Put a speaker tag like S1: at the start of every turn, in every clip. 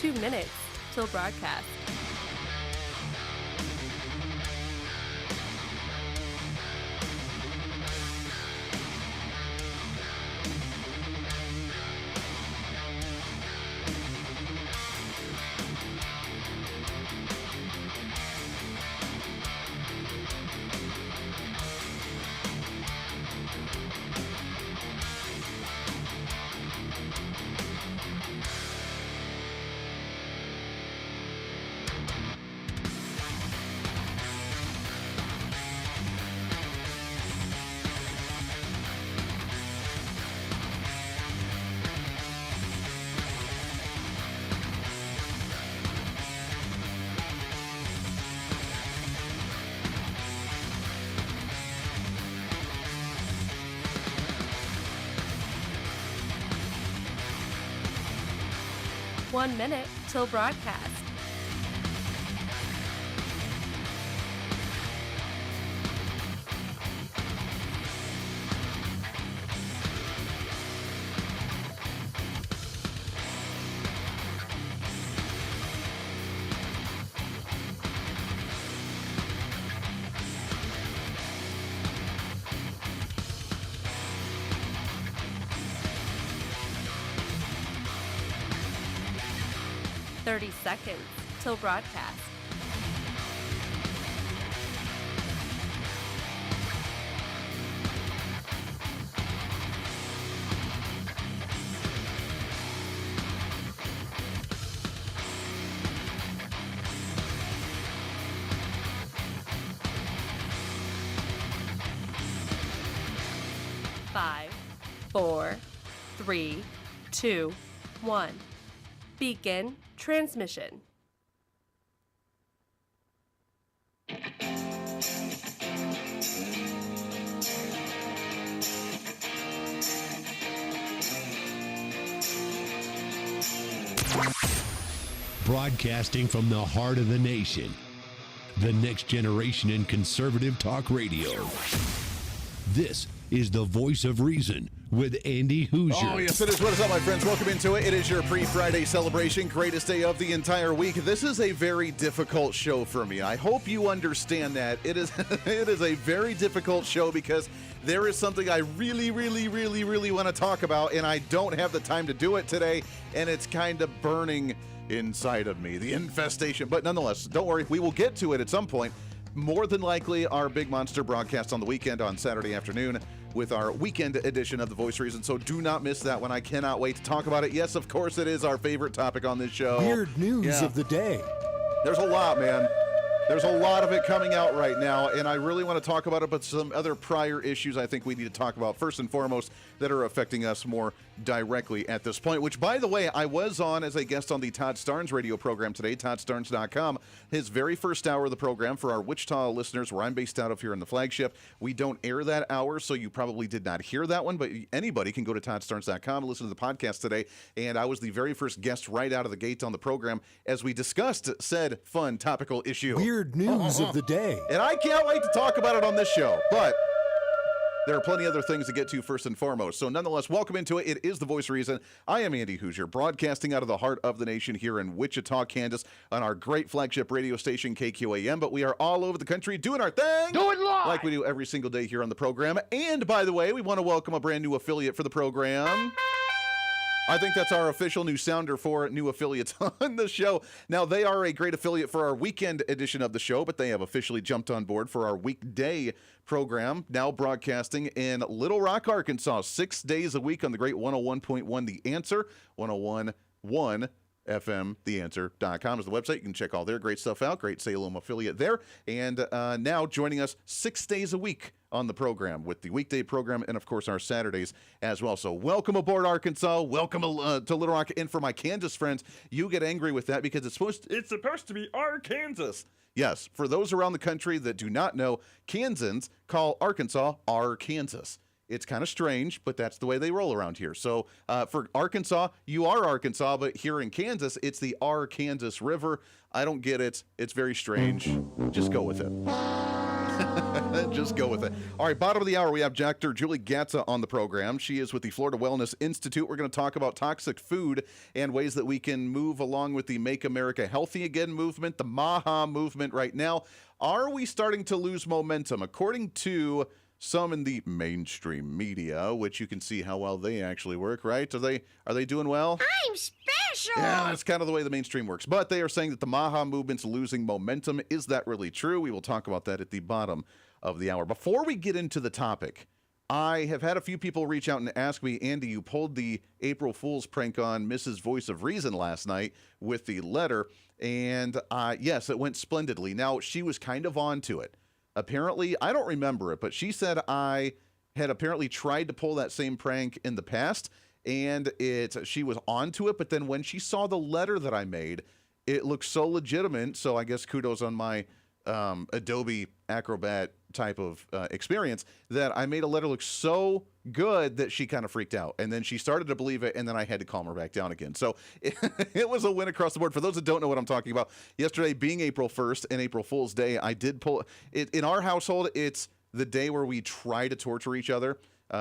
S1: 2 minutes till broadcast. One minute till broadcast. Seconds till broadcast. Five, 4, 3, 2, 1. Begin transmission.
S2: Broadcasting from the heart of the nation, the next generation in conservative talk radio. This is the Voice of Reason with Andy Hooser.
S3: Oh, yes, it is. What is up, my friends? Welcome into it. It is your pre-Friday celebration, greatest day of the entire week. This is a very difficult show for me. I hope you understand that. It is a very difficult show because there is something I really want to talk about, and I don't have the time to do it today, and it's kind of burning inside of me, the infestation. But nonetheless, don't worry, we will get to it at some point. More than likely, our big monster broadcast on the weekend on Saturday afternoon with our weekend edition of The Voice of Reason. So do not miss that one. I cannot wait to talk about it. Yes, of course, it is our favorite topic on this show.
S4: Weird news of the day.
S3: There's a lot, man. There's a lot of it coming out right now, and I really want to talk about it, but some other prior issues I think we need to talk about, first and foremost, that are affecting us more directly at this point, which, by the way, I was on as a guest on the Todd Starnes radio program today, toddstarnes.com, his very first hour of the program for our Wichita listeners, where I'm based out of here in the flagship. We don't air that hour, so you probably did not hear that one, but anybody can go to toddstarnes.com and listen to the podcast today, and I was the very first guest right out of the gate on the program as we discussed said fun topical issue.
S4: Weird news of the day.
S3: And I can't wait to talk about it on this show, but there are plenty of other things to get to first and foremost. So nonetheless, welcome into it. It is The Voice of Reason. I am Andy Hooser, broadcasting out of the heart of the nation here in Wichita, Kansas, on our great flagship radio station, KQAM. But we are all over the country doing our thing.
S5: Do it live!
S3: Like we do every single day here on the program. And by the way, we want to welcome a brand new affiliate for the program. I think that's our official new sounder for new affiliates on the show. Now, they are a great affiliate for our weekend edition of the show, but they have officially jumped on board for our weekday program, now broadcasting in Little Rock, Arkansas, 6 days a week on the great 101.1 The Answer, 101.1 FM, theanswer.com is the website. You can check all their great stuff out. Great Salem affiliate there. And now joining us 6 days a week on the program with the weekday program and, of course, our Saturdays as well. So welcome aboard, Arkansas. Welcome to Little Rock. And for my Kansas friends, you get angry with that because it's supposed to be Arkansas. Yes, for those around the country that do not know, Kansans call Arkansas Arkansas. It's kind of strange, but that's the way they roll around here. So for Arkansas, you are Arkansas, but here in Kansas, it's the Arkansas River. I don't get it. It's very strange. Just go with it. Just go with it. All right, bottom of the hour, we have Dr. Julie Gatza on the program. She is with the Florida Wellness Institute. We're going to talk about toxic food and ways that we can move along with the Make America Healthy Again movement, the MAHA movement right now. Are we starting to lose momentum? According to some in the mainstream media, which you can see how well they actually work, right? Are they doing well?
S5: I'm special.
S3: Yeah, that's kind of the way the mainstream works. But they are saying that the MAHA movement's losing momentum. Is that really true? We will talk about that at the bottom of the hour. Before we get into the topic, I have had a few people reach out and ask me, Andy, you pulled the April Fool's prank on Mrs. Voice of Reason last night with the letter. And yes, it went splendidly. Now, she was kind of on to it. Apparently, I don't remember it, but she said I had apparently tried to pull that same prank in the past, and she was onto it. But then when she saw the letter that I made, it looked so legitimate. So I guess kudos on my Adobe Acrobat type of experience that I made a letter look so good that she kind of freaked out. And then she started to believe it, and then I had to calm her back down again. So it was a win across the board. For those that don't know what I'm talking about, yesterday being April 1st and April Fool's Day, I did pull it. In our household, it's the day where we try to torture each other.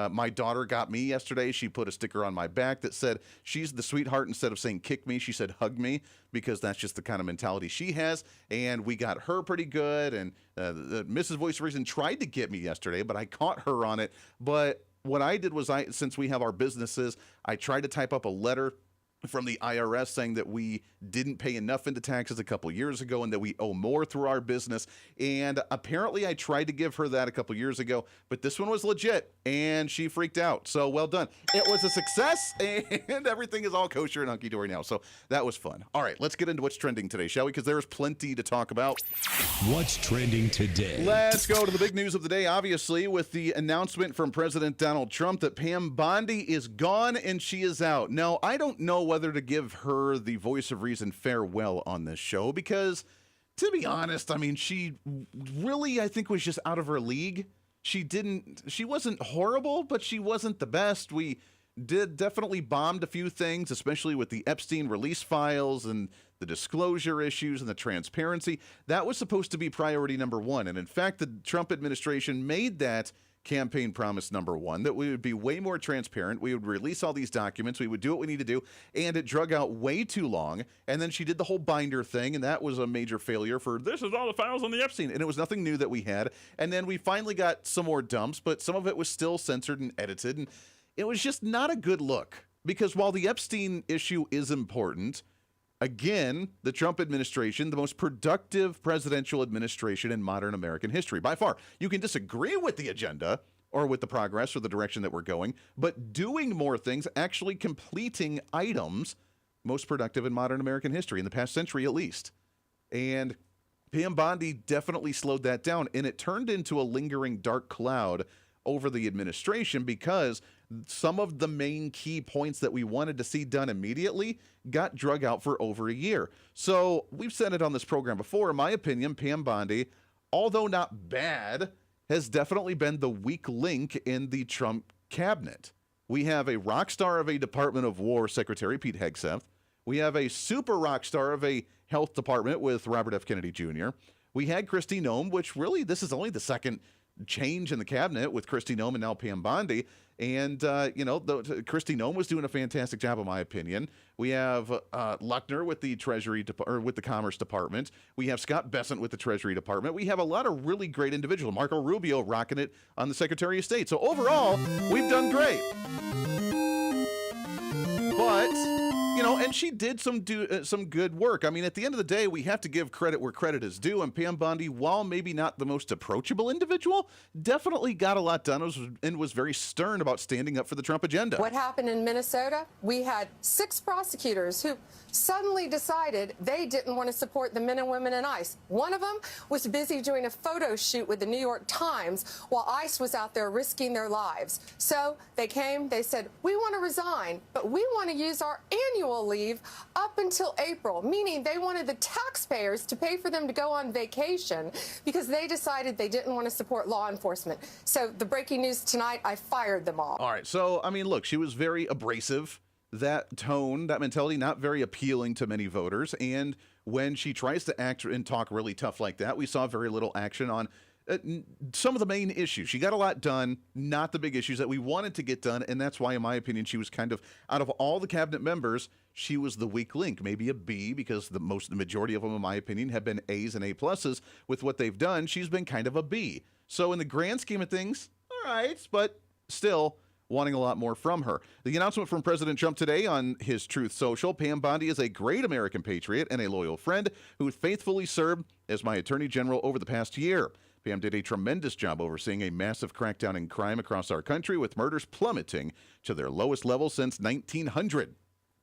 S3: My daughter got me yesterday. She put a sticker on my back that said, she's the sweetheart. Instead of saying kick me, she said hug me, because that's just the kind of mentality she has. And we got her pretty good. And the Mrs. Voice of Reason tried to get me yesterday, but I caught her on it. But what I did was, since we have our businesses, I tried to type up a letter from the IRS saying that we didn't pay enough into taxes a couple years ago and that we owe more through our business. And apparently I tried to give her that a couple years ago, but this one was legit and she freaked out. So well done. It was a success and everything is all kosher and hunky-dory now. So that was fun. All right, let's get into what's trending today, shall we? Because there's plenty to talk about.
S2: What's trending today?
S3: Let's go to the big news of the day, obviously, with the announcement from President Donald Trump that Pam Bondi is gone and she is out. Now, I don't know whether to give her the Voice of Reason farewell on this show because, to be honest, I mean, she really, I think, was just out of her league. She wasn't horrible, but she wasn't the best. We definitely bombed a few things, especially with the Epstein release files and the disclosure issues and the transparency. That was supposed to be priority number one. And in fact, the Trump administration made that campaign promise number one, that we would be way more transparent. We would release all these documents. We would do what we need to do. And it drug out way too long. And then she did the whole binder thing. And that was a major failure for this is all the files on the Epstein. And it was nothing new that we had. And then we finally got some more dumps, but some of it was still censored and edited. And it was just not a good look, because while the Epstein issue is important, again, the Trump administration, the most productive presidential administration in modern American history, by far. You can disagree with the agenda or with the progress or the direction that we're going, but doing more things, actually completing items, most productive in modern American history, in the past century at least. And Pam Bondi definitely slowed that down, and it turned into a lingering dark cloud over the administration because some of the main key points that we wanted to see done immediately got drug out for over a year. So we've said it on this program before. In my opinion, Pam Bondi, although not bad, has definitely been the weak link in the Trump cabinet. We have a rock star of a Department of War Secretary, Pete Hegseth. We have a super rock star of a health department with Robert F. Kennedy Jr. We had Kristi Noem, which really, this is only the second change in the cabinet with Kristi Noem and now Pam Bondi. And, Kristi Noem was doing a fantastic job, in my opinion. We have Luckner with the with the Commerce Department. We have Scott Bessent with the Treasury Department. We have a lot of really great individuals. Marco Rubio rocking it on the Secretary of State. So overall, we've done great. But, and she did some good work. I mean, at the end of the day, we have to give credit where credit is due. And Pam Bondi, while maybe not the most approachable individual, definitely got a lot done and was very stern about standing up for the Trump agenda.
S6: What happened in Minnesota? We had 6 prosecutors who suddenly decided they didn't want to support the men and women in ICE. One of them was busy doing a photo shoot with the New York Times while ICE was out there risking their lives. So they came, they said, we want to resign, but we want to use our annual leave up until April, meaning they wanted the taxpayers to pay for them to go on vacation because they decided they didn't want to support law enforcement. So the breaking news tonight, I fired them all.
S3: All right. So, I mean, look, she was very abrasive. That tone, that mentality, not very appealing to many voters. And when she tries to act and talk really tough like that, we saw very little action on some of the main issues. She got a lot done, not the big issues that we wanted to get done, and that's why, in my opinion, she was kind of, out of all the cabinet members, she was the weak link. Maybe a B, because the majority of them, in my opinion, have been A's and A pluses with what they've done. She's been kind of a B. So in the grand scheme of things, all right, but still wanting a lot more from her. The announcement from President Trump today on his Truth Social: Pam Bondi is a great American patriot and a loyal friend who faithfully served as my Attorney General over the past year. Pam did a tremendous job overseeing a massive crackdown in crime across our country, with murders plummeting to their lowest level since 1900.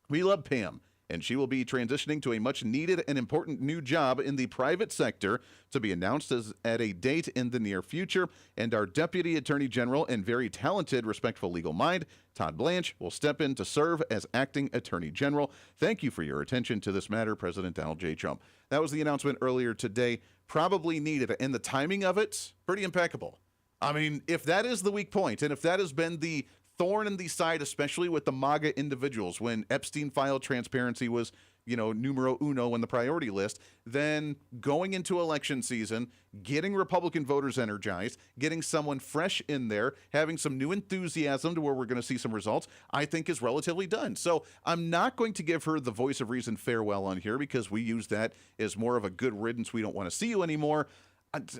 S3: We love Pam, and she will be transitioning to a much needed and important new job in the private sector to be announced at a date in the near future. And our Deputy Attorney General and very talented, respectful legal mind, Todd Blanche, will step in to serve as acting Attorney General. Thank you for your attention to this matter, President Donald J. Trump. That was the announcement earlier today. Probably needed, and the timing of it, pretty impeccable. I mean, if that is the weak point, and if that has been the thorn in the side, especially with the MAGA individuals, when Epstein file transparency was, numero uno on the priority list, then going into election season, getting Republican voters energized, getting someone fresh in there, having some new enthusiasm to where we're going to see some results, I think is relatively done. So I'm not going to give her the voice of reason farewell on here, because we use that as more of a good riddance. We don't want to see you anymore.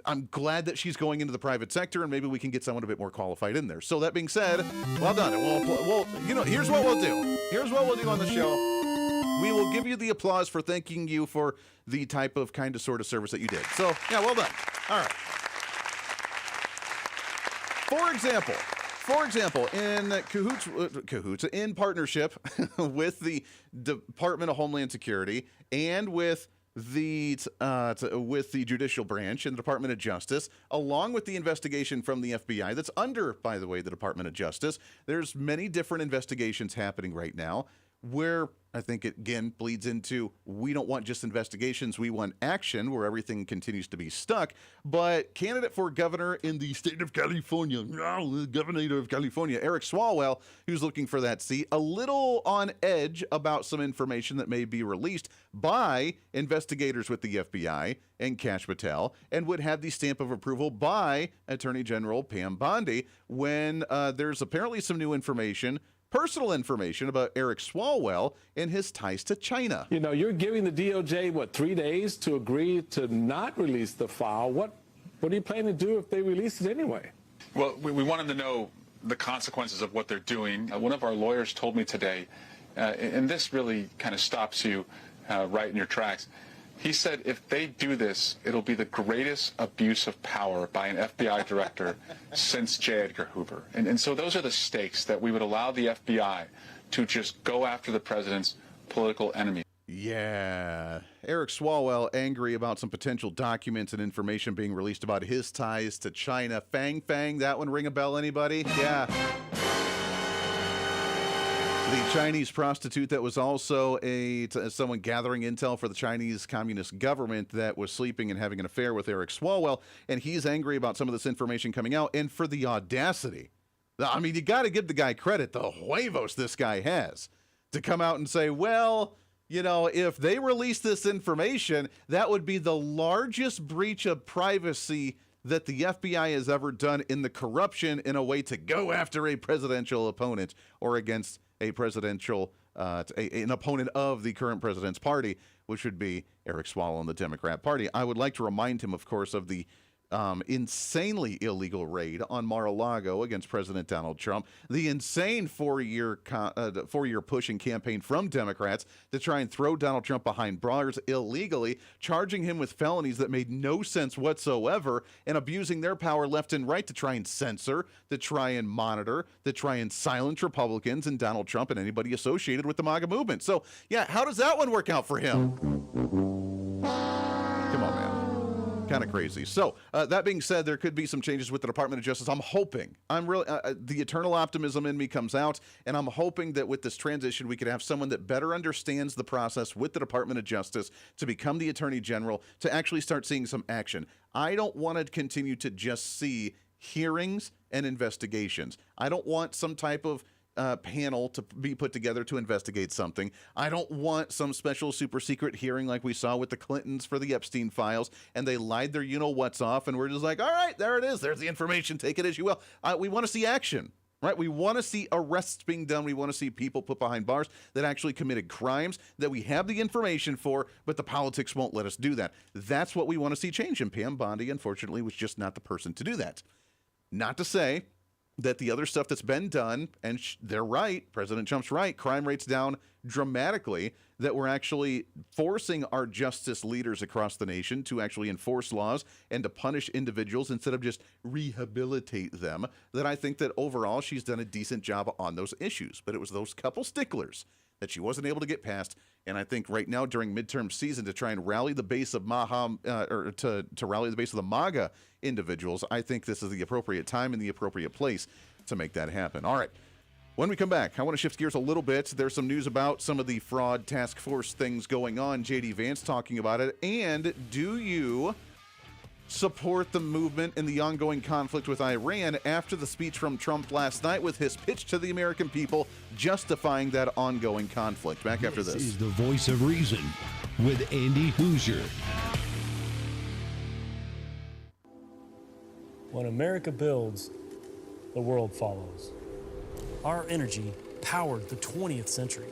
S3: I'm glad that she's going into the private sector, and maybe we can get someone a bit more qualified in there. So that being said, well done. Here's what we'll do. Here's what we'll do on the show. We will give you the applause for thanking you for the type of kind of sort of service that you did. So, yeah, well done. All right. For example, in cahoots, in partnership with the Department of Homeland Security and with the judicial branch and the Department of Justice, along with the investigation from the FBI that's under, by the way, the Department of Justice. There's many different investigations happening right now, where I think it again bleeds into, we don't want just investigations, we want action, where everything continues to be stuck. But candidate for governor in the state of California, the governor of California, Eric Swalwell, who's looking for that seat, a little on edge about some information that may be released by investigators with the FBI and Kash Patel, and would have the stamp of approval by Attorney General Pam Bondi, when there's apparently some new information, personal information about Eric Swalwell and his ties to China.
S5: You're giving the DOJ, 3 days to agree to not release the file. What are you planning to do if they release it anyway?
S7: Well, we want them to know the consequences of what they're doing. One of our lawyers told me today, and this really kind of stops you right in your tracks. He said if they do this, it'll be the greatest abuse of power by an FBI director since J. Edgar Hoover. And so those are the stakes, that we would allow the FBI to just go after the president's political enemies.
S3: Yeah. Eric Swalwell angry about some potential documents and information being released about his ties to China. Fang, that one ring a bell, anybody? Yeah. The Chinese prostitute that was also someone gathering intel for the Chinese Communist government that was sleeping and having an affair with Eric Swalwell, and he's angry about some of this information coming out, and for the audacity. I mean, you got to give the guy credit, the huevos this guy has, to come out and say, well, if they release this information, that would be the largest breach of privacy that the FBI has ever done in the corruption in a way to go after a presidential opponent or against a presidential, an opponent of the current president's party, which would be Eric Swalwell and the Democrat Party. I would like to remind him, of course, of the insanely illegal raid on Mar-a-Lago against President Donald Trump, the insane four-year push and campaign from Democrats to try and throw Donald Trump behind bars illegally, charging him with felonies that made no sense whatsoever, and abusing their power left and right to try and censor, to try and monitor, to try and silence Republicans and Donald Trump and anybody associated with the MAGA movement. So, yeah, how does that one work out for him? Come on, man. Kind of crazy. So that being said, there could be some changes with the Department of Justice. I'm hoping, the eternal optimism in me comes out, and I'm hoping that with this transition, we could have someone that better understands the process with the Department of Justice to become the Attorney General, to actually start seeing some action. I don't want to continue to just see hearings and investigations. I don't want some type of panel to be put together to investigate something. I don't want some special super secret hearing like we saw with the Clintons for the Epstein files, and they lied their you-know-what's off, and we're just like, all right, there it is. There's the information. Take it as you will. We want to see action. Right? We want to see arrests being done. We want to see people put behind bars that actually committed crimes that we have the information for, but the politics won't let us do that. That's what we want to see change. And Pam Bondi, unfortunately, was just not the person to do that. Not to say that the other stuff that's been done, and they're right, President Trump's right, crime rates down dramatically, that we're actually forcing our justice leaders across the nation to actually enforce laws and to punish individuals instead of just rehabilitate them, that I think that overall she's done a decent job on those issues. But it was those couple sticklers that she wasn't able to get past. And I think right now during midterm season, to try and rally the base of to rally the base of the MAGA individuals, I think this is the appropriate time and the appropriate place to make that happen. All right. When we come back, I want to shift gears a little bit. There's some news about some of the fraud task force things going on. J.D. Vance talking about it. And do you support the movement in the ongoing conflict with Iran after the speech from Trump last night with his pitch to the American people justifying that ongoing conflict? Back after this.
S2: This is the Voice of Reason with Andy Hooser.
S8: When America builds, the world follows. Our energy powered the 20th century.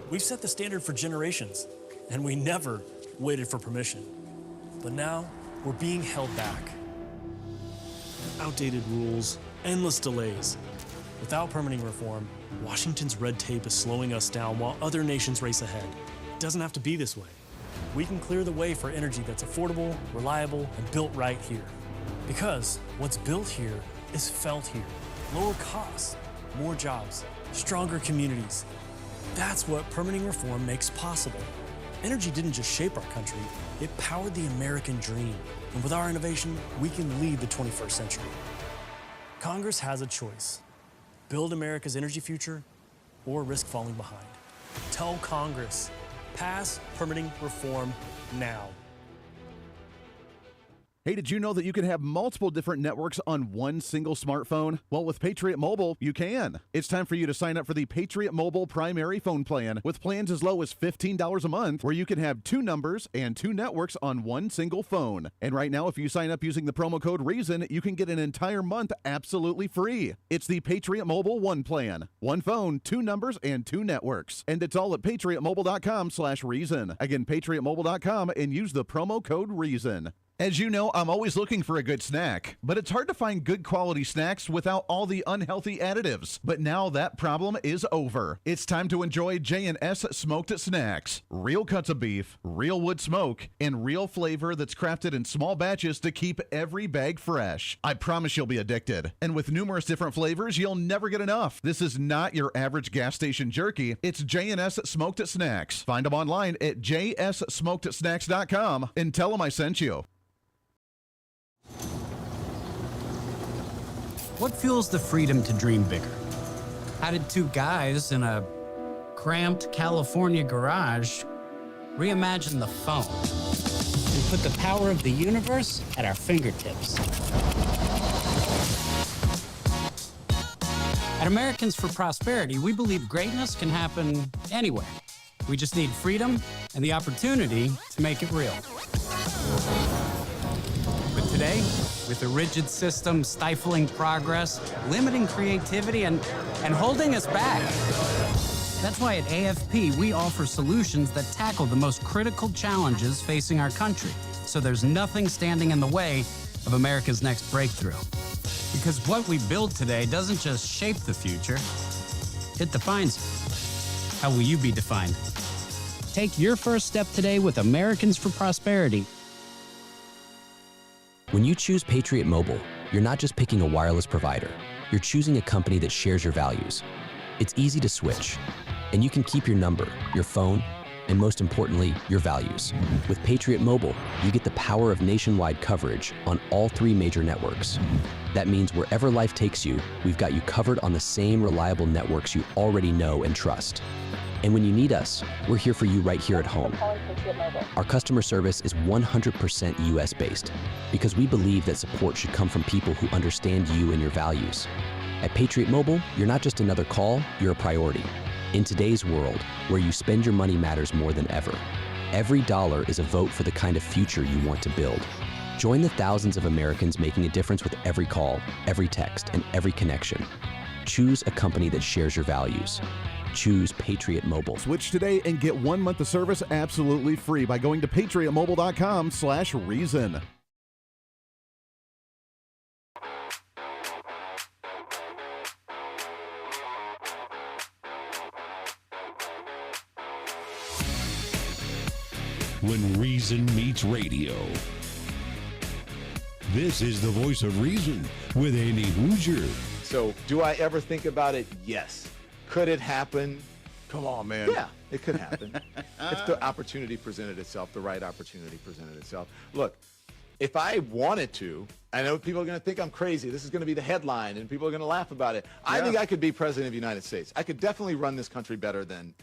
S8: We've set the standard for generations, and we never waited for permission. But now, we're being held back. Outdated rules, endless delays. Without permitting reform, Washington's red tape is slowing us down while other nations race ahead. It doesn't have to be this way. We can clear the way for energy that's affordable, reliable, and built right here. Because what's built here is felt here. Lower costs, more jobs, stronger communities. That's what permitting reform makes possible. Energy didn't just shape our country, it powered the American dream. And with our innovation, we can lead the 21st century. Congress has a choice. Build America's energy future or risk falling behind. Tell Congress, pass permitting reform now.
S3: Hey, did you know that you can have multiple different networks on one single smartphone? Well, with Patriot Mobile, you can. It's time for you to sign up for the Patriot Mobile primary phone plan with plans as low as $15 a month, where you can have 2 numbers and 2 networks on one single phone. And right now, if you sign up using the promo code REASON, you can get an entire month absolutely free. It's the Patriot Mobile One plan. 1 phone, 2 numbers, and 2 networks. And it's all at patriotmobile.com/reason. Again, patriotmobile.com, and use the promo code REASON. As you know, I'm always looking for a good snack, but it's hard to find good quality snacks without all the unhealthy additives. But now that problem is over. It's time to enjoy J&S Smoked Snacks. Real cuts of beef, real wood smoke, and real flavor that's crafted in small batches to keep every bag fresh. I promise you'll be addicted. And with numerous different flavors, you'll never get enough. This is not your average gas station jerky. It's J&S Smoked Snacks. Find them online at jssmokedsnacks.com and tell them I sent you.
S9: What fuels the freedom to dream bigger? How did 2 guys in a cramped California garage reimagine the phone and put the power of the universe at our fingertips? At Americans for Prosperity, we believe greatness can happen anywhere. We just need freedom and the opportunity to make it real. But today, with a rigid system stifling progress, limiting creativity, and holding us back. That's why at AFP, we offer solutions that tackle the most critical challenges facing our country, so there's nothing standing in the way of America's next breakthrough. Because what we build today doesn't just shape the future, it defines it. How will you be defined? Take your first step today with Americans for Prosperity.
S10: When you choose Patriot Mobile, you're not just picking a wireless provider. You're choosing a company that shares your values. It's easy to switch, and you can keep your number, your phone, and most importantly, your values. With Patriot Mobile, you get the power of nationwide coverage on all 3 major networks. That means wherever life takes you, we've got you covered on the same reliable networks you already know and trust. And when you need us, we're here for you right here at home. Our customer service is 100% US-based because we believe that support should come from people who understand you and your values. At Patriot Mobile, you're not just another call, you're a priority. In today's world, where you spend your money matters more than ever, every dollar is a vote for the kind of future you want to build. Join the thousands of Americans making a difference with every call, every text, and every connection. Choose a company that shares your values. Choose Patriot Mobile.
S3: Switch today and get 1 month of service absolutely free by going to patriotmobile.com/reason.
S2: When reason meets radio. This is the voice of reason with Andy Hooser.
S11: So, do I ever think about it? Yes. Could it happen?
S3: Come on, man.
S11: Yeah, it could happen. If the opportunity presented itself, the right opportunity presented itself. Look, if I wanted to, I know people are going to think I'm crazy. This is going to be the headline, and people are going to laugh about it. I think I could be president of the United States. I could definitely run this country better than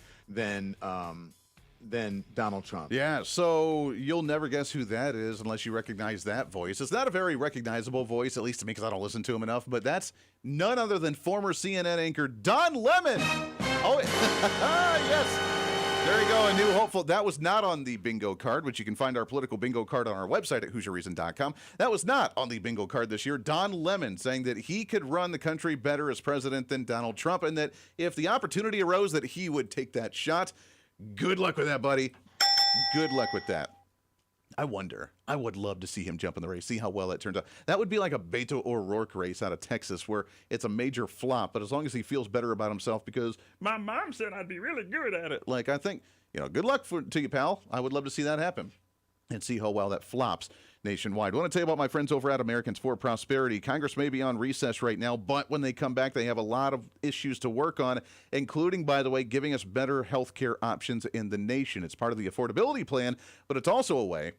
S11: Donald Trump.
S3: Yeah, so you'll never guess who that is unless you recognize that voice. It's not a very recognizable voice, at least to me, because I don't listen to him enough, but that's none other than former CNN anchor Don Lemon. Oh, yes. There you go, a new hopeful. That was not on the bingo card, which you can find our political bingo card on our website at HooserReason.com. That was not on the bingo card this year. Don Lemon saying that he could run the country better as president than Donald Trump, and that if the opportunity arose, that he would take that shot. Good luck with that, buddy. Good luck with that. I wonder. I would love to see him jump in the race, see how well that turns out. That would be like a Beto O'Rourke race out of Texas where it's a major flop, but as long as he feels better about himself because my mom said I'd be really good at it. Like, I think, good luck to you, pal. I would love to see that happen and see how well that flops nationwide. I want to tell you about my friends over at Americans for Prosperity. Congress may be on recess right now, but when they come back, they have a lot of issues to work on, including, by the way, giving us better health care options in the nation. It's part of the affordability plan, but it's also a way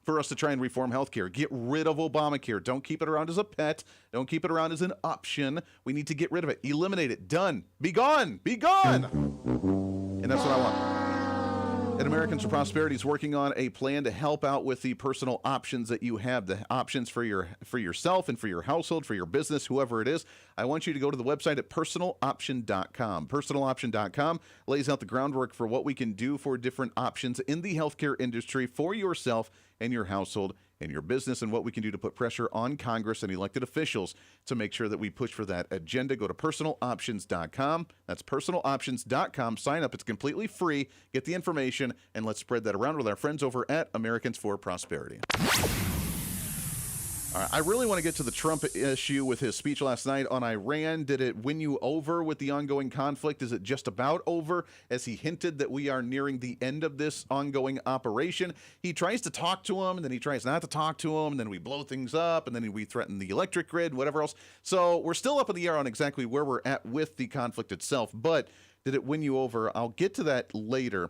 S3: for us to try and reform health care. Get rid of Obamacare. Don't keep it around as a pet. Don't keep it around as an option. We need to get rid of it. Eliminate it. Done. Be gone. Be gone. And that's what I want. And Americans for Prosperity is working on a plan to help out with the personal options that you have, the options for yourself and for your household, for your business, whoever it is. I want you to go to the website at personaloption.com. Personaloption.com lays out the groundwork for what we can do for different options in the healthcare industry for yourself and your household and your business, and what we can do to put pressure on Congress and elected officials to make sure that we push for that agenda. Go to personaloptions.com. That's personaloptions.com. Sign up. It's completely free. Get the information, and let's spread that around with our friends over at Americans for Prosperity. All right, I really want to get to the Trump issue with his speech last night on Iran. Did it win you over with the ongoing conflict? Is it just about over, as he hinted that we are nearing the end of this ongoing operation? He tries to talk to him, and then he tries not to talk to him, and then we blow things up, and then we threaten the electric grid, whatever else. So we're still up in the air on exactly where we're at with the conflict itself, but did it win you over? I'll get to that later.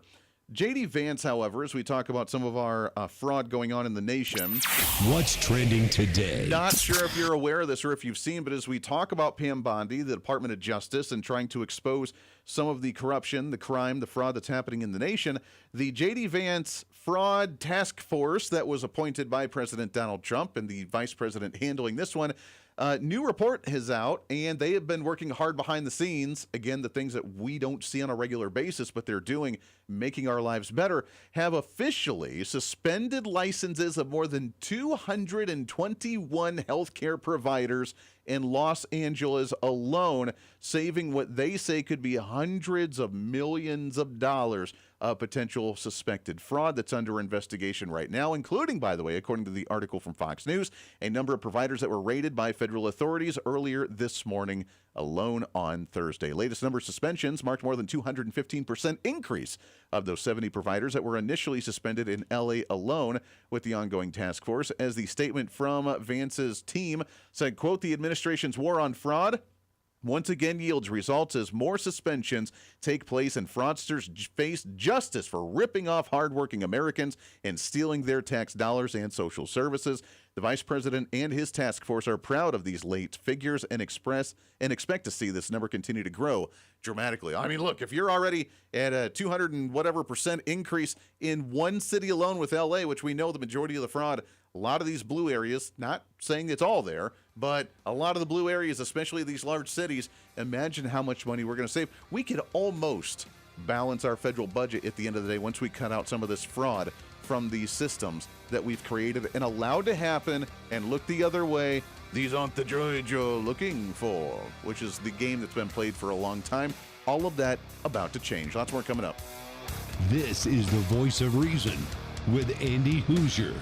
S3: J.D. Vance, however, as we talk about some of our fraud going on in the nation.
S2: What's trending today?
S3: Not sure if you're aware of this or if you've seen, but as we talk about Pam Bondi, the Department of Justice, and trying to expose some of the corruption, the crime, the fraud that's happening in the nation, the J.D. Vance Fraud Task Force that was appointed by President Donald Trump and the vice president handling this one, new report is out, and they have been working hard behind the scenes. Again, the things that we don't see on a regular basis, but they're doing, making our lives better, have officially suspended licenses of more than 221 healthcare providers in Los Angeles alone, saving what they say could be hundreds of millions of dollars of potential suspected fraud that's under investigation right now, including, by the way, according to the article from Fox News, a number of providers that were raided by federal authorities earlier this morning alone on Thursday. Latest number of suspensions marked more than 215% increase of those 70 providers that were initially suspended in L.A. alone with the ongoing task force. As the statement from Vance's team said, quote, the administration's war on fraud once again yields results as more suspensions take place and fraudsters face justice for ripping off hardworking Americans and stealing their tax dollars and social services. The vice president and his task force are proud of these late figures and expect to see this number continue to grow dramatically. I mean, look, if you're already at a 200 and whatever % increase in one city alone with LA, which we know the majority of the fraud, a lot of these blue areas, not saying it's all there, but a lot of the blue areas, especially these large cities, imagine how much money we're going to save. We could almost balance our federal budget at the end of the day once we cut out some of this fraud from these systems that we've created and allowed to happen and look the other way. These aren't the droids you're looking for, which is the game that's been played for a long time. All of that about to change. Lots more coming up.
S2: This is the Voice of Reason with Andy Hooser.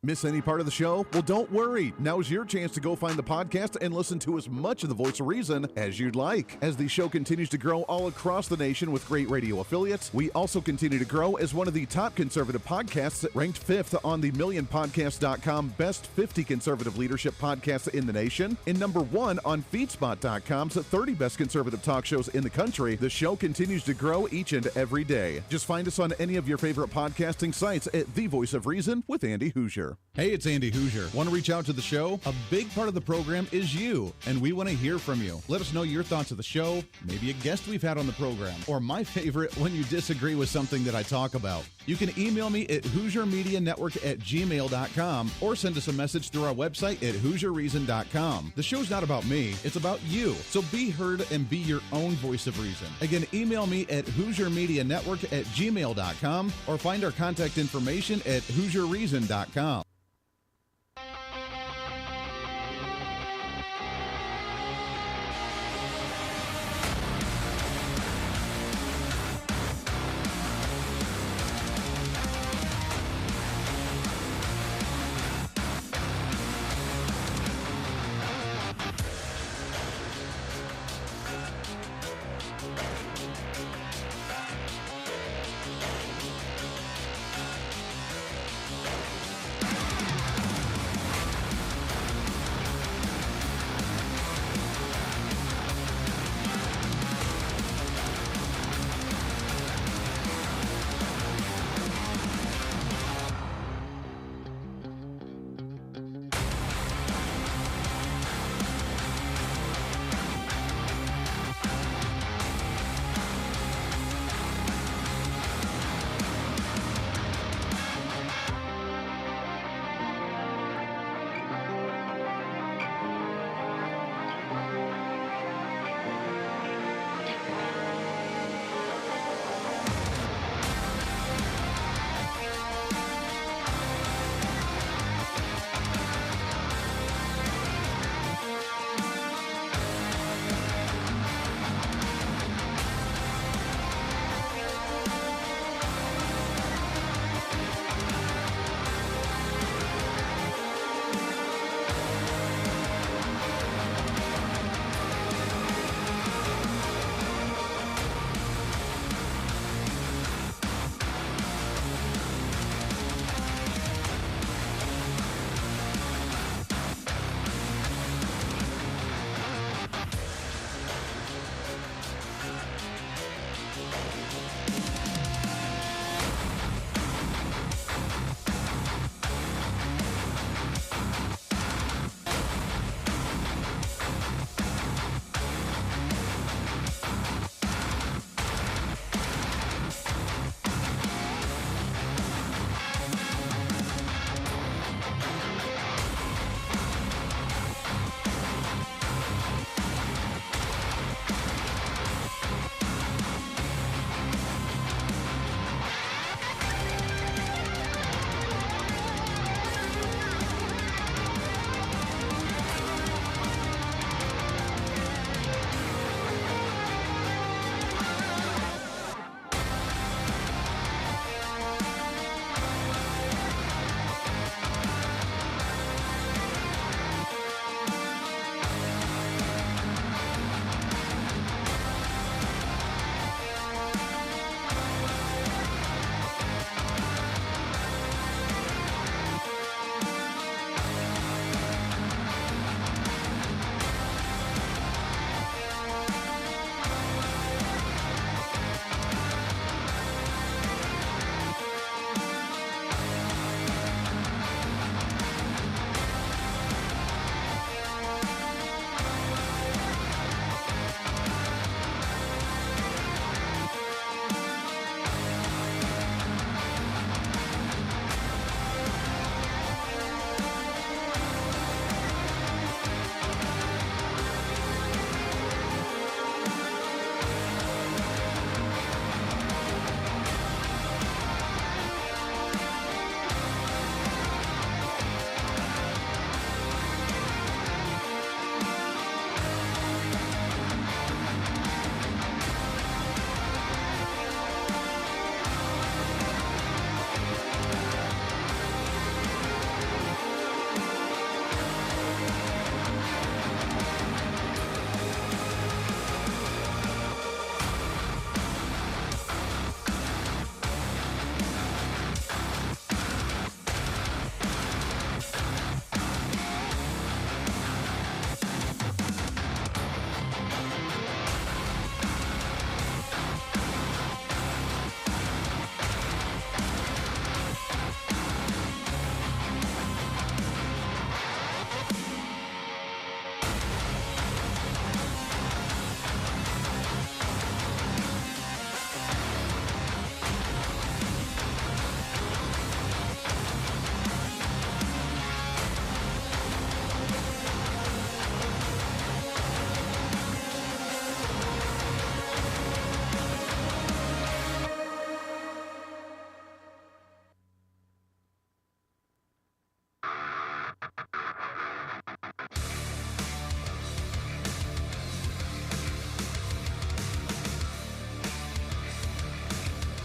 S3: Miss any part of the show? Well, don't worry. Now's your chance to go find the podcast and listen to as much of the Voice of Reason as you'd like. As the show continues to grow all across the nation with great radio affiliates, we also continue to grow as one of the top conservative podcasts, ranked 5th on the MillionPodcast.com Best 50 Conservative Leadership Podcasts in the nation, and number 1 on FeedSpot.com's 30 Best Conservative Talk Shows in the country. The show continues to grow each and every day. Just find us on any of your favorite podcasting sites at The Voice of Reason with Andy Hooser.
S12: Hey, it's Andy Hooser. Want to reach out to the show? A big part of the program is you, and we want to hear from you. Let us know your thoughts of the show, maybe a guest we've had on the program, or my favorite, when you disagree with something that I talk about. You can email me at HooserMediaNetwork@gmail.com or send us a message through our website at HooserReason.com. The show's not about me, it's about you. So be heard and be your own voice of reason. Again, email me at HooserMediaNetwork@gmail.com or find our contact information at HooserReason.com.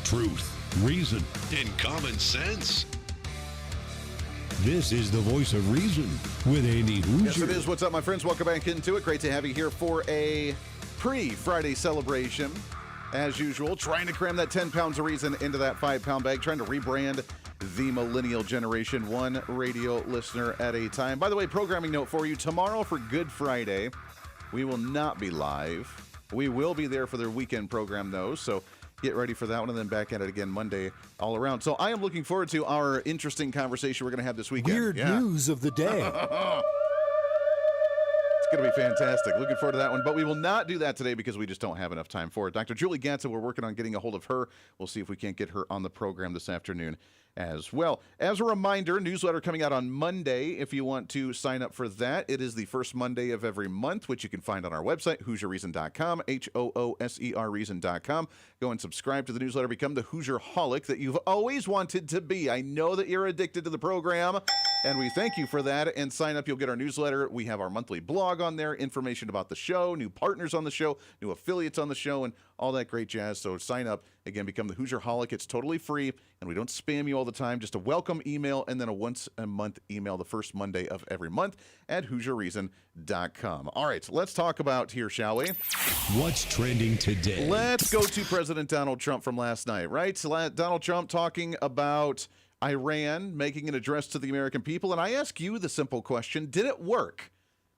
S2: Truth, reason, and common sense. This is the voice of reason with Andy Hooser.
S3: Yes, it is. What's up, my friends? Welcome back into it. Great to have you here for a pre-Friday celebration. As usual, trying to cram that 10 pounds of reason into that 5-pound bag, trying to rebrand the millennial generation, one radio listener at a time. By the way, programming note for you, tomorrow for Good Friday, we will not be live. We will be there for their weekend program, though, so get ready for that one, and then back at it again Monday all around. So I am looking forward to our interesting conversation we're going to have this weekend.
S4: Weird news of the day.
S3: It's going to be fantastic. Looking forward to that one. But we will not do that today because we just don't have enough time for it. Dr. Julie Gatza, we're working on getting a hold of her. We'll see if we can't get her on the program this afternoon as well. As a reminder, newsletter coming out on Monday. If you want to sign up for that, it is the first Monday of every month, which you can find on our website, HooserReason.com, HOOSER Reason.com. Go and subscribe to the newsletter. Become the Hooser-holic that you've always wanted to be. I know that you're addicted to the program, and we thank you for that. And sign up. You'll get our newsletter. We have our monthly blog on there, information about the show, new partners on the show, new affiliates on the show, and all that great jazz. So sign up. Again, become the Hooser-holic. It's totally free, and we don't spam you all the time. Just a welcome email and then a once-a-month email the first Monday of every month at HooserReason.com. All right, let's talk about here, shall we?
S2: What's trending today?
S3: Let's go to President Donald Trump from last night, right? Donald Trump talking about Iran, making an address to the American people. And I ask you the simple question, did it work?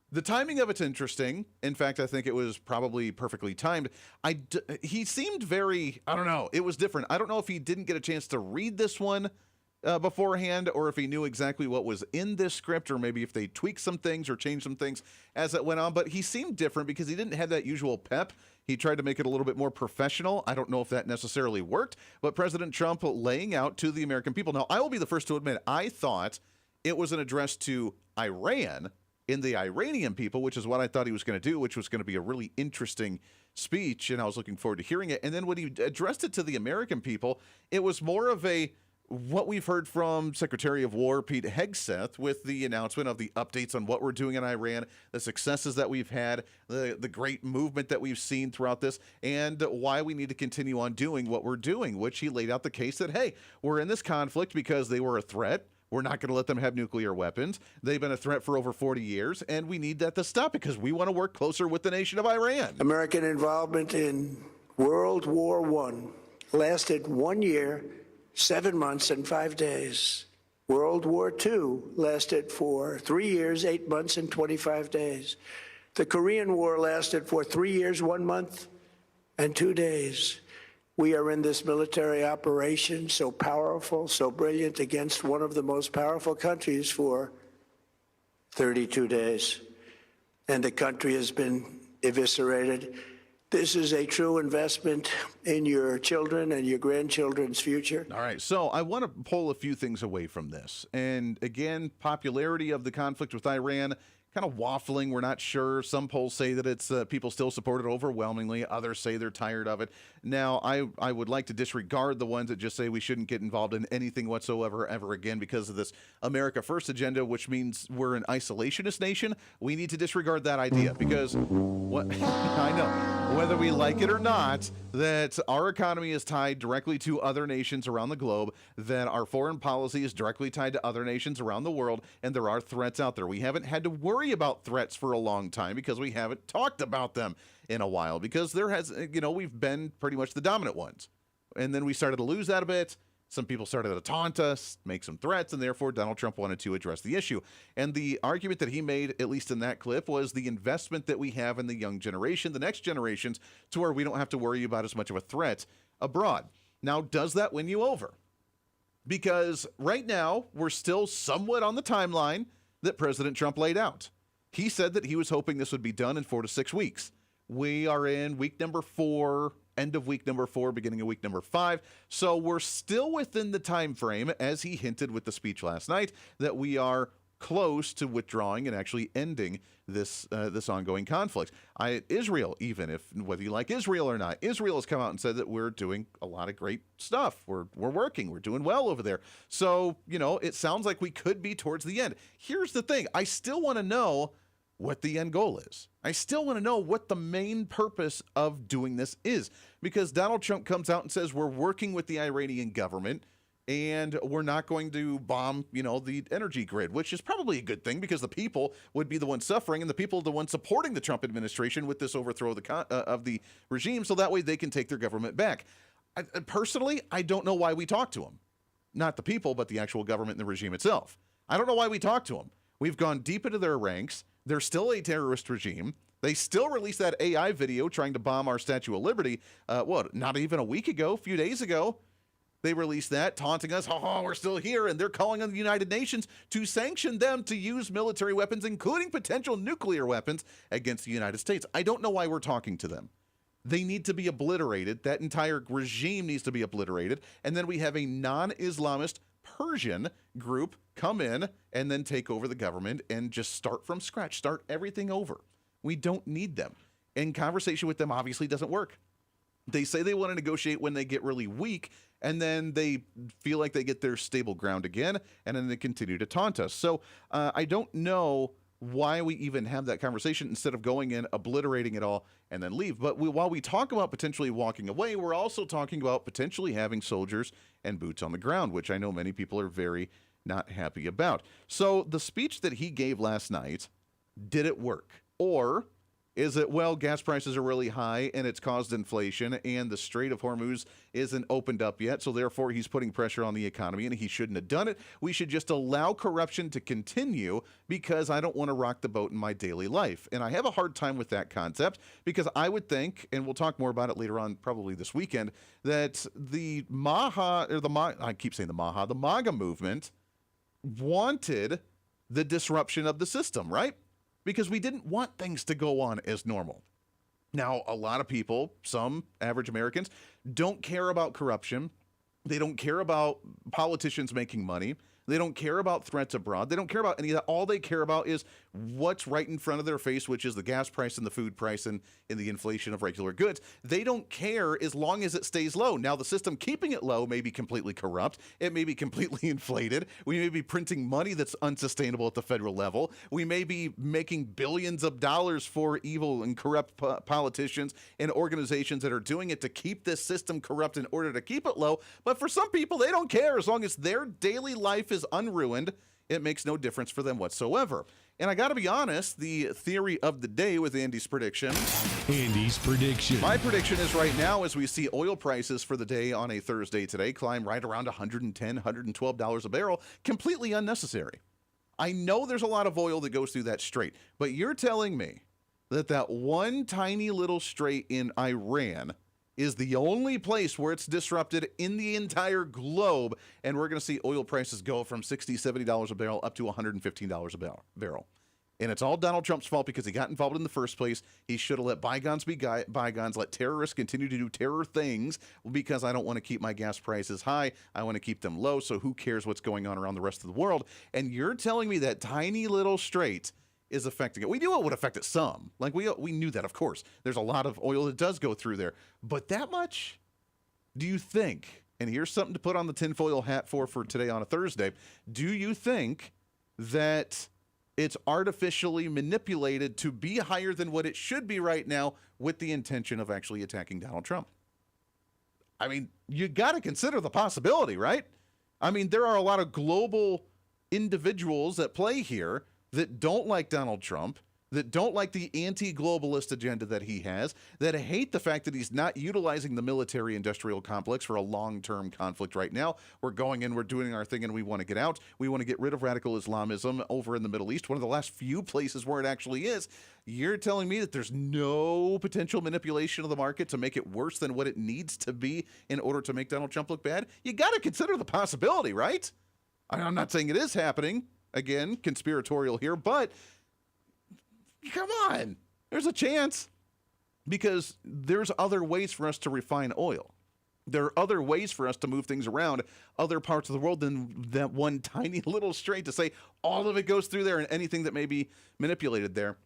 S3: The timing of it's interesting. In fact, I think it was probably perfectly timed. He seemed very, I don't know, it was different. I don't know if he didn't get a chance to read this one beforehand, or if he knew exactly what was in this script, or maybe if they tweaked some things or changed some things as it went on. But he seemed different because he didn't have that usual pep. He tried to make it a little bit more professional. I don't know if that necessarily worked, but President Trump laying out to the American people. Now, I will be the first to admit, I thought it was an address to Iran in the Iranian people, which is what I thought he was going to do, which was going to be a really interesting speech, and I was looking forward to hearing it. And then when he addressed it to the American people, it was more of what we've heard from Secretary of War Pete Hegseth with the announcement of the updates on what we're doing in Iran, the successes that we've had, the great movement that we've seen throughout this, and why we need to continue on doing what we're doing, which he laid out the case that, hey, we're in this conflict because they were a threat. We're not going to let them have nuclear weapons. They've been a threat for over 40 years, and we need that to stop because we want to work closer with the nation of Iran.
S13: American involvement in World War I lasted 1 year, 7 months, and 5 days. World War II lasted for 3 years, 8 months, and 25 days. The Korean War lasted for 3 years, 1 month, and 2 days. We are in this military operation, so powerful, so brilliant, against one of the most powerful countries for 32 days. And the country has been eviscerated. This is a true investment in your children and your grandchildren's future.
S3: All right, so I want to pull a few things away from this. And again, popularity of the conflict with Iran, kind of waffling. We're not sure. Some polls say that it's people still support it overwhelmingly. Others say they're tired of it. Now, I would like to disregard the ones that just say we shouldn't get involved in anything whatsoever ever again because of this America First agenda, which means we're an isolationist nation. We need to disregard that idea because what I know, whether we like it or not, that our economy is tied directly to other nations around the globe, that our foreign policy is directly tied to other nations around the world, and there are threats out there. We haven't had to worry about threats for a long time because we haven't talked about them in a while because we've been pretty much the dominant ones. And then we started to lose that a bit. Some people started to taunt us, make some threats, and therefore Donald Trump wanted to address the issue. And the argument that he made, at least in that clip, was the investment that we have in the young generation, the next generations, to where we don't have to worry about as much of a threat abroad. Now, does that win you over? Because right now, we're still somewhat on the timeline that President Trump laid out. He said that he was hoping this would be done in 4 to 6 weeks. We are in week number 4, end of week number 4, beginning of week number 5. So we're still within the time frame, as he hinted with the speech last night, that we are close to withdrawing and actually ending this ongoing conflict. Israel, even if whether you like Israel or not, Israel has come out and said that we're doing a lot of great stuff. We're working. We're doing well over there. So, it sounds like we could be towards the end. Here's the thing. I still want to know what the end goal is. I still want to know what the main purpose of doing this is, because Donald Trump comes out and says we're working with the Iranian government and we're not going to bomb, the energy grid, which is probably a good thing because the people would be the ones suffering and the people are the ones supporting the Trump administration with this overthrow of the regime, so that way they can take their government back. Personally, I don't know why we talk to them. Not the people, but the actual government and the regime itself. I don't know why we talk to them. We've gone deep into their ranks. They're still a terrorist regime. They still released that AI video trying to bomb our Statue of Liberty. Not even a week ago, a few days ago. They released that, taunting us, we're still here, and they're calling on the United Nations to sanction them to use military weapons, including potential nuclear weapons, against the United States. I don't know why we're talking to them. They need to be obliterated. That entire regime needs to be obliterated. And then we have a non-Islamist Persian group come in and then take over the government and just start from scratch, start everything over. We don't need them. And conversation with them obviously doesn't work. They say they want to negotiate when they get really weak, and then they feel like they get their stable ground again, and then they continue to taunt us. So I don't know why we even have that conversation instead of going in, obliterating it all, and then leave. But while we talk about potentially walking away, we're also talking about potentially having soldiers and boots on the ground, which I know many people are very not happy about. So the speech that he gave last night, did it work? Or is it, gas prices are really high and it's caused inflation and the Strait of Hormuz isn't opened up yet, so therefore he's putting pressure on the economy and he shouldn't have done it. We should just allow corruption to continue because I don't want to rock the boat in my daily life. And I have a hard time with that concept because I would think, and we'll talk more about it later on probably this weekend, that the MAGA movement wanted the disruption of the system, right? Because we didn't want things to go on as normal. Now, a lot of people, some average Americans, don't care about corruption. They don't care about politicians making money. They don't care about threats abroad. They don't care about any of that. All they care about is what's right in front of their face, which is the gas price and the food price and the inflation of regular goods. They don't care as long as it stays low. Now, the system keeping it low may be completely corrupt. It may be completely inflated. We may be printing money that's unsustainable at the federal level. We may be making billions of dollars for evil and corrupt politicians and organizations that are doing it to keep this system corrupt in order to keep it low. But for some people, they don't care. As long as their daily life is unruined, it makes no difference for them whatsoever. And I got to be honest, the theory of the day with Andy's prediction.
S2: Andy's prediction.
S3: My prediction is right now, as we see oil prices for the day on a Thursday today climb right around $110, $112 a barrel, completely unnecessary. I know there's a lot of oil that goes through that strait, but you're telling me that one tiny little strait in Iran is the only place where it's disrupted in the entire globe, and we're going to see oil prices go from $60, $70 a barrel up to $115 a barrel. And it's all Donald Trump's fault because he got involved in the first place. He should have let bygones be bygones, let terrorists continue to do terror things because I don't want to keep my gas prices high. I want to keep them low, so who cares what's going on around the rest of the world? And you're telling me that tiny little strait is affecting it. We knew it would affect it some. Like we knew that, of course. There's a lot of oil that does go through there. But that much? Do you think, and here's something to put on the tinfoil hat for today on a Thursday, do you think that it's artificially manipulated to be higher than what it should be right now with the intention of actually attacking Donald Trump? I mean, you got to consider the possibility, right? I mean, there are a lot of global individuals at play here that don't like Donald Trump, that don't like the anti-globalist agenda that he has, that hate the fact that he's not utilizing the military-industrial complex for a long-term conflict right now. We're going in, we're doing our thing, and we want to get out. We want to get rid of radical Islamism over in the Middle East, one of the last few places where it actually is. You're telling me that there's no potential manipulation of the market to make it worse than what it needs to be in order to make Donald Trump look bad? You got to consider the possibility, right? I'm not saying it is happening. Again, conspiratorial here, but come on, there's a chance because there's other ways for us to refine oil. There are other ways for us to move things around other parts of the world than that one tiny little strait to say all of it goes through there and anything that may be manipulated there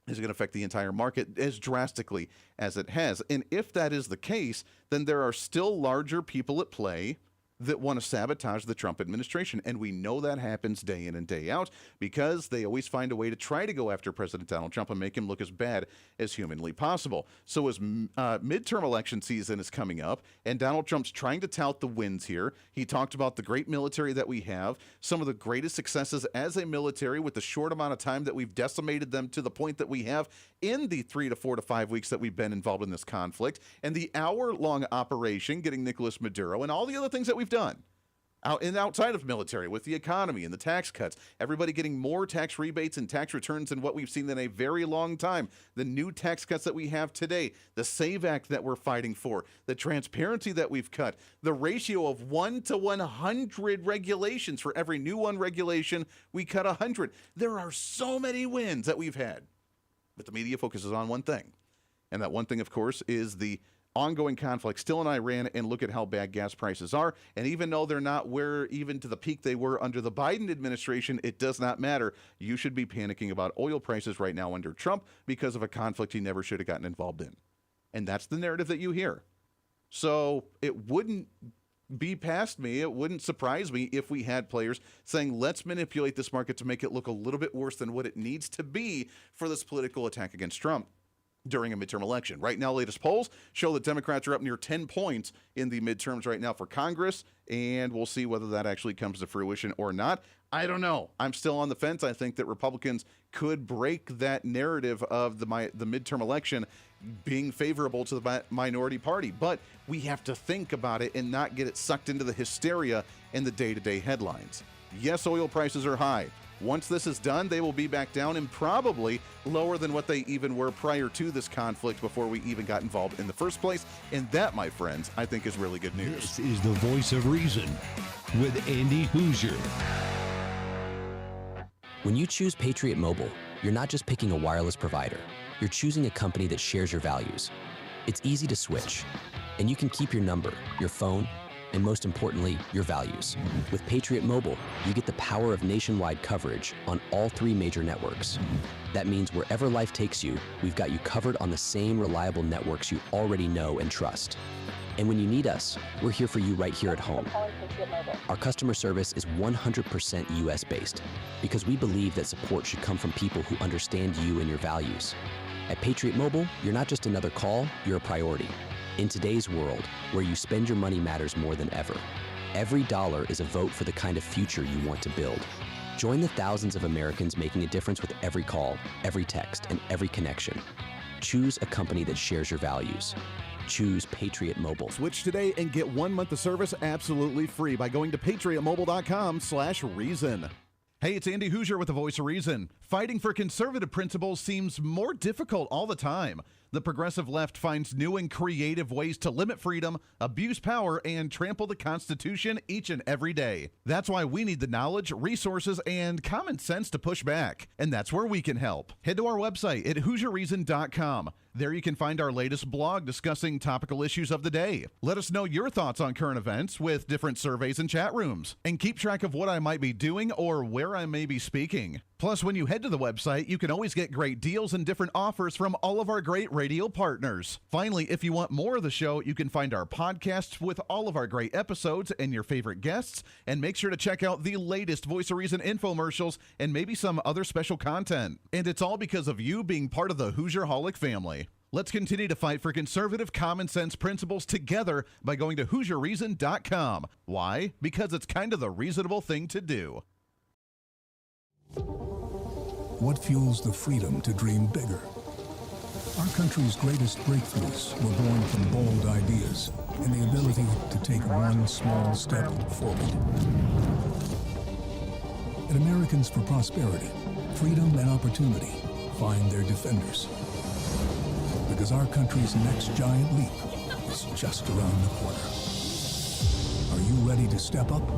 S3: is going to affect the entire market as drastically as it has. And if that is the case, then there are still larger people at play that want to sabotage the Trump administration. And we know that happens day in and day out because they always find a way to try to go after President Donald Trump and make him look as bad as humanly possible. So as midterm election season is coming up and Donald Trump's trying to tout the wins here, he talked about the great military that we have, some of the greatest successes as a military with the short amount of time that we've decimated them to the point that we have in the 3 to 4 to 5 weeks that we've been involved in this conflict, and the hour-long operation getting Nicolas Maduro and all the other things that we've done outside of military with the economy and the tax cuts, everybody getting more tax rebates and tax returns than what we've seen in a very long time, the new tax cuts that we have today, the SAVE Act that we're fighting for, the transparency that we've cut, the ratio of 1 to 100 regulations. For every new one regulation, we cut 100. There are so many wins that we've had. But the media focuses on one thing. And that one thing, of course, is the ongoing conflict still in Iran, and look at how bad gas prices are. And even though they're not where even to the peak they were under the Biden administration, it does not matter. You should be panicking about oil prices right now under Trump because of a conflict he never should have gotten involved in. And that's the narrative that you hear. So it wouldn't be past me, it wouldn't surprise me if we had players saying, let's manipulate this market to make it look a little bit worse than what it needs to be for this political attack against Trump during a midterm election. Right now, latest polls show that Democrats are up near 10 points in the midterms right now for Congress, and we'll see whether that actually comes to fruition or not. I don't know. I'm still on the fence. I think that Republicans could break that narrative of the midterm election being favorable to the minority party, but we have to think about it and not get it sucked into the hysteria in the day-to-day headlines. Yes, oil prices are high. Once this is done, they will be back down and probably lower than what they even were prior to this conflict before we even got involved in the first place. And that, my friends, I think is really good news.
S2: This is the Voice of Reason with Andy Hooser.
S10: When you choose Patriot Mobile, you're not just picking a wireless provider. You're choosing a company that shares your values. It's easy to switch, and you can keep your number, your phone, and most importantly, your values. With Patriot Mobile, you get the power of nationwide coverage on all 3 major networks. That means wherever life takes you, we've got you covered on the same reliable networks you already know and trust. And when you need us, we're here for you right here at home. Our customer service is 100% US-based because we believe that support should come from people who understand you and your values. At Patriot Mobile, you're not just another call, you're a priority. In today's world, where you spend your money matters more than ever, every dollar is a vote for the kind of future you want to build. Join the thousands of Americans making a difference with every call, every text, and every connection. Choose a company that shares your values. Choose Patriot Mobile.
S3: Switch today and get 1 month of service absolutely free by going to patriotmobile.com/reason. Hey, it's Andy Hooser with the Voice of Reason. Fighting for conservative principles seems more difficult all the time. The progressive left finds new and creative ways to limit freedom, abuse power, and trample the Constitution each and every day. That's why we need the knowledge, resources, and common sense to push back. And that's where we can help. Head to our website at HooserReason.com. There you can find our latest blog discussing topical issues of the day. Let us know your thoughts on current events with different surveys and chat rooms. And keep track of what I might be doing or where I may be speaking. Plus, when you head to the website, you can always get great deals and different offers from all of our great radio partners. Finally, if you want more of the show, you can find our podcasts with all of our great episodes and your favorite guests. And make sure to check out the latest Voice of Reason infomercials and maybe some other special content. And it's all because of you being part of the Hoosier-holic family. Let's continue to fight for conservative common sense principles together by going to HooserReason.com. Why? Because it's kind of the reasonable thing to do.
S14: What fuels the freedom to dream bigger? Our country's greatest breakthroughs were born from bold ideas and the ability to take one small step forward. At Americans for Prosperity, freedom and opportunity find their defenders. Because our country's next giant leap is just around the corner. Are you ready to step up?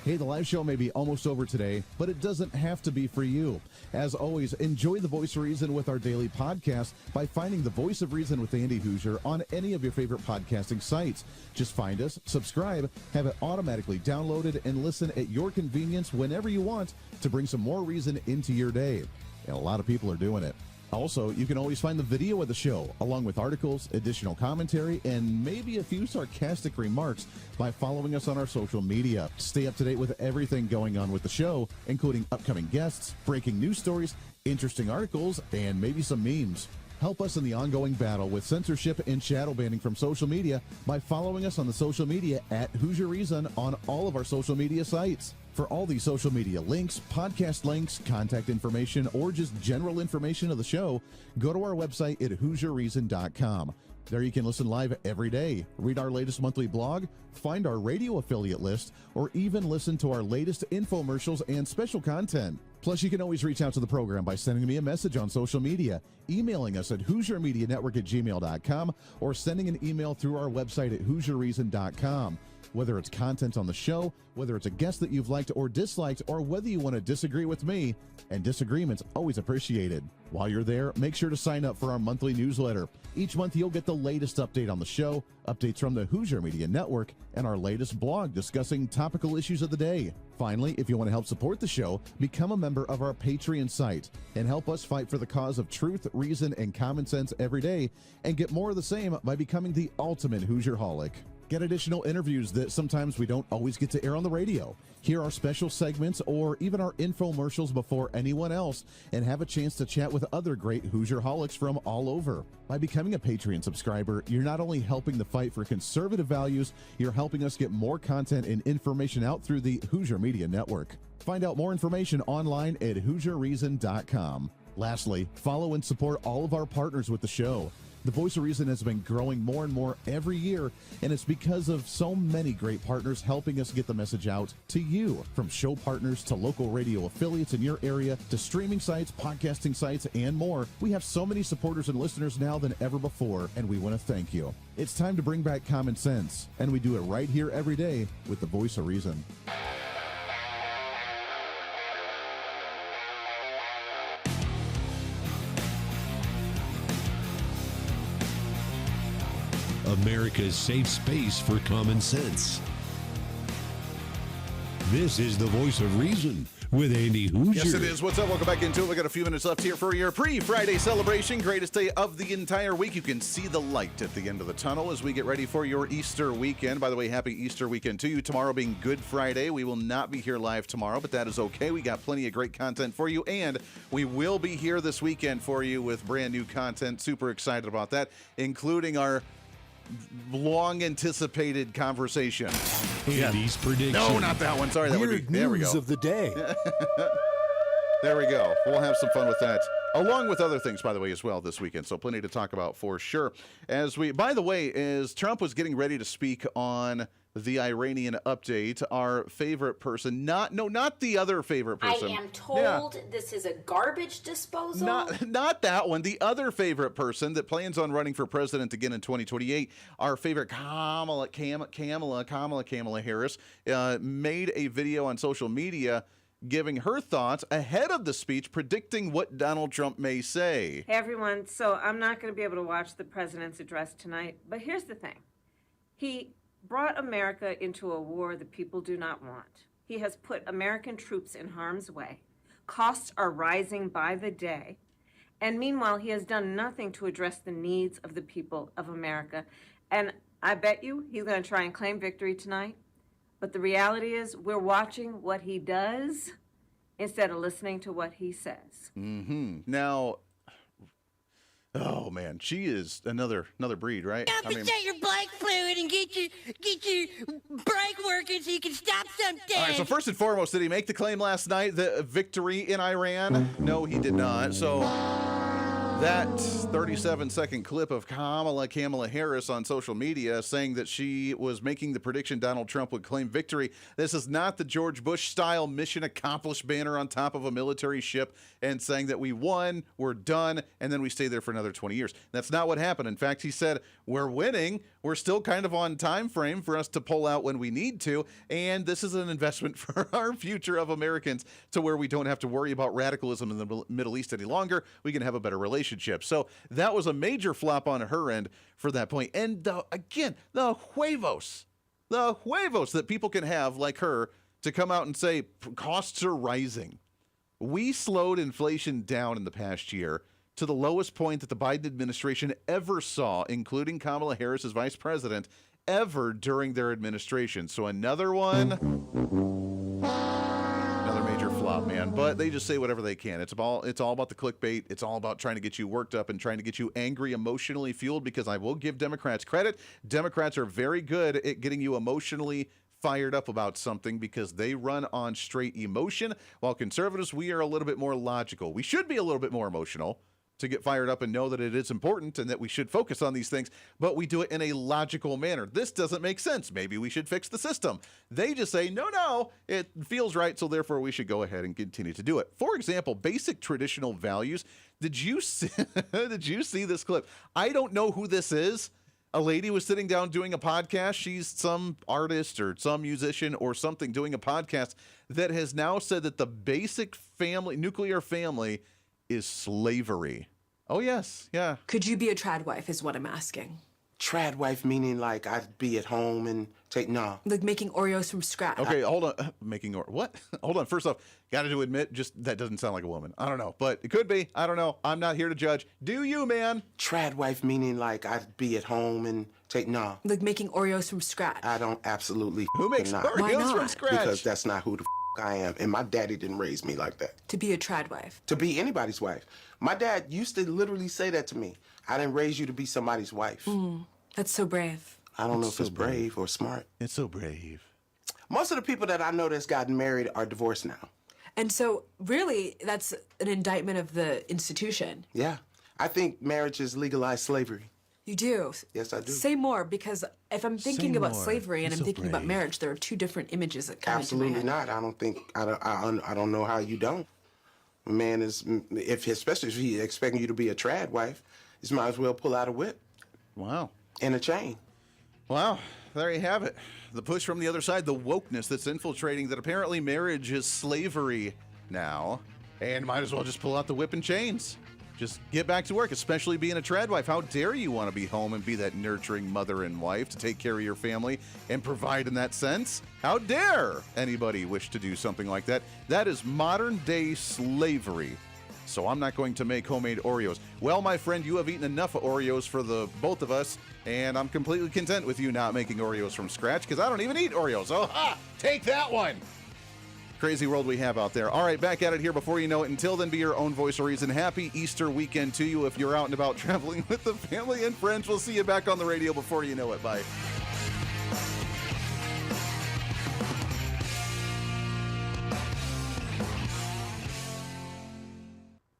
S3: Hey, the live show may be almost over today, but it doesn't have to be for you. As always, enjoy the Voice of Reason with our daily podcast by finding the Voice of Reason with Andy Hooser on any of your favorite podcasting sites. Just find us, subscribe, have it automatically downloaded, and listen at your convenience whenever you want to bring some more reason into your day. And a lot of people are doing it.
S12: Also, you can always find the video of the show, along with articles, additional commentary, and maybe a few sarcastic remarks by following us on our social media. Stay up to date with everything going on with the show, including upcoming guests, breaking news stories, interesting articles, and maybe some memes. Help us in the ongoing battle with censorship and shadow banning from social media by following us on the social media at Hooser Reason on all of our social media sites. For all these social media links, podcast links, contact information, or just general information of the show, go to our website at HooserReason.com. There you can listen live every day, read our latest monthly blog, find our radio affiliate list, or even listen to our latest infomercials and special content. Plus, you can always reach out to the program by sending me a message on social media, emailing us at HooserMediaNetwork@gmail.com, or sending an email through our website at HooserReason.com. Whether it's content on the show, whether it's a guest that you've liked or disliked, or whether you want to disagree with me, and disagreement's always appreciated. While you're there, make sure to sign up for our monthly newsletter. Each month, you'll get the latest update on the show, updates from the Hooser Media Network, and our latest blog discussing topical issues of the day. Finally, if you want to help support the show, become a member of our Patreon site and help us fight for the cause of truth, reason, and common sense every day, and get more of the same by becoming the ultimate Hoosierholic. Get additional interviews that sometimes we don't always get to air on the radio. Hear our special segments or even our infomercials before anyone else, and have a chance to chat with other great Hoosierholics from all over. By becoming a Patreon subscriber, you're not only helping the fight for conservative values, you're helping us get more content and information out through the Hooser Media Network. Find out more information online at HooserReason.com. Lastly, follow and support all of our partners with the show. The Voice of Reason has been growing more and more every year, and it's because of so many great partners helping us get the message out to you. From show partners to local radio affiliates in your area to streaming sites, podcasting sites, and more, we have so many supporters and listeners now than ever before, and we want to thank you. It's time to bring back common sense, and we do it right here every day with the Voice of Reason.
S2: America's safe space for common sense. This is the Voice of Reason with Andy Hooser.
S3: Yes, it is. What's up? Welcome back into it. We got a few minutes left here for your pre-Friday celebration. Greatest day of the entire week. You can see the light at the end of the tunnel as we get ready for your Easter weekend. By the way, happy Easter weekend to you. Tomorrow being Good Friday. We will not be here live tomorrow, but that is okay. We got plenty of great content for you, and we will be here this weekend for you with brand new content. Super excited about that, including our long anticipated conversation.
S2: Andy's prediction.
S3: No, not that one. Sorry, that would be. There we go.
S4: News of the day.
S3: There we go. We'll have some fun with that, along with other things, by the way, as well this weekend. So plenty to talk about for sure. By the way, as Trump was getting ready to speak on the Iranian update, our favorite person, not the other favorite person.
S15: I am told this is a garbage disposal.
S3: Not that one. The other favorite person that plans on running for president again in 2028, our favorite Kamala Harris, made a video on social media giving her thoughts ahead of the speech, predicting what Donald Trump may say.
S16: Hey, everyone. So I'm not going to be able to watch the president's address tonight, but here's the thing. He brought America into a war the people do not want. He has put American troops in harm's way. Costs are rising by the day. And meanwhile, he has done nothing to address the needs of the people of America. And I bet you he's going to try and claim victory tonight. But the reality is we're watching what he does instead of listening to what he says.
S3: Mm-hmm. Now, oh man, she is another breed, right?
S17: Set your bike fluid and get your brake working so you can stop something.
S3: All right, so first and foremost, did he make the claim last night, the victory in Iran? No, he did not. So that 37-second clip of Kamala Harris on social media saying that she was making the prediction Donald Trump would claim victory. This is not the George Bush-style mission accomplished banner on top of a military ship and saying that we won, we're done, and then we stay there for another 20 years. That's not what happened. In fact, he said, we're winning, we're still kind of on time frame for us to pull out when we need to, and this is an investment for our future of Americans to where we don't have to worry about radicalism in the Middle East any longer. We can have a better relationship. So that was a major flop on her end for that point. And again, the huevos that people can have like her to come out and say costs are rising. We slowed inflation down in the past year to the lowest point that the Biden administration ever saw, including Kamala Harris as vice president, ever during their administration. So another one, another major flop, man. But they just say whatever they can. It's all about the clickbait. It's all about trying to get you worked up and trying to get you angry, emotionally fueled, because I will give Democrats credit. Democrats are very good at getting you emotionally fired up about something because they run on straight emotion, while conservatives, we are a little bit more logical. We should be a little bit more emotional to get fired up and know that it is important and that we should focus on these things, but we do it in a logical manner. This doesn't make sense. Maybe we should fix the system. They just say, no, it feels right, so therefore we should go ahead and continue to do it. For example, basic traditional values. Did you see this clip? I don't know who this is. A lady was sitting down doing a podcast. She's some artist or some musician or something doing a podcast that has now said that the basic family, nuclear family, is slavery. Oh, yes. Yeah.
S18: Could you be a trad wife is what I'm asking.
S19: Trad wife meaning like I'd be at home and no.
S18: Like making Oreos from scratch.
S3: Okay, hold on. What? Hold on. First off, got to admit, just that doesn't sound like a woman. I don't know, but it could be. I don't know. I'm not here to judge. Do you, man?
S19: Trad wife meaning like I'd be at home and no.
S18: Like making Oreos from scratch.
S19: I don't absolutely.
S3: Who makes Oreos from scratch?
S19: Because that's not who the I am, and my daddy didn't raise me like that.
S18: To be a trad wife.
S19: To be anybody's wife. My dad used to literally say that to me. I didn't raise you to be somebody's wife.
S18: That's so brave.
S19: I don't know if it's brave or smart.
S3: It's so brave.
S19: Most of the people that I know that's gotten married are divorced now.
S18: And so, really, that's an indictment of the institution.
S19: Yeah. I think marriage is legalized slavery.
S18: You do?
S19: Yes, I do.
S18: Say more, because if I'm thinking about slavery and I'm thinking about marriage, there are two different images that come into my head.
S19: Absolutely not. I don't think, I don't know how you don't. A man is, especially if he's expecting you to be a trad wife, he might as well pull out a whip.
S3: Wow.
S19: And a chain.
S3: Wow. There you have it. The push from the other side, the wokeness that's infiltrating, that apparently marriage is slavery now, and might as well just pull out the whip and chains. Just get back to work, especially being a trad wife. How dare you want to be home and be that nurturing mother and wife to take care of your family and provide in that sense? How dare anybody wish to do something like that? That is modern day slavery. So I'm not going to make homemade Oreos. Well, my friend, you have eaten enough of Oreos for the both of us, and I'm completely content with you not making Oreos from scratch because I don't even eat Oreos. Oh, ha! Take that one! Crazy world we have out there. All right, back at it here before you know it. Until then, be your own voice of reason. Happy Easter weekend to you if you're out and about traveling with the family and friends. We'll see you back on the radio before you know it. Bye.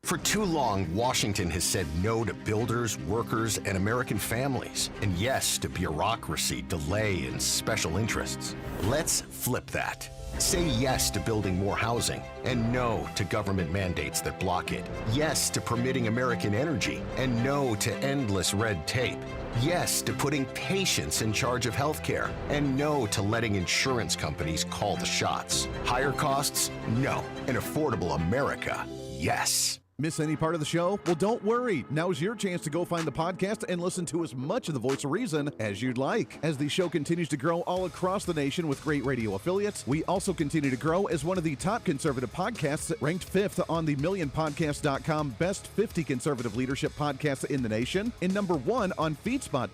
S20: For too long, Washington has said no to builders, workers, and American families, and yes to bureaucracy, delay, and special interests. Let's flip that. Say yes to building more housing, and no to government mandates that block it. Yes to permitting American energy, and no to endless red tape. Yes to putting patients in charge of healthcare, and no to letting insurance companies call the shots. Higher costs? No. An affordable America? Yes.
S12: Miss any part of the show? Well, don't worry. Now's your chance to go find the podcast and listen to as much of the Voice of Reason as you'd like. As the show continues to grow all across the nation with great radio affiliates, we also continue to grow as one of the top conservative podcasts, ranked 5th on the MillionPodcast.com Best 50 Conservative Leadership Podcasts in the nation, and number 1 on FeedSpot.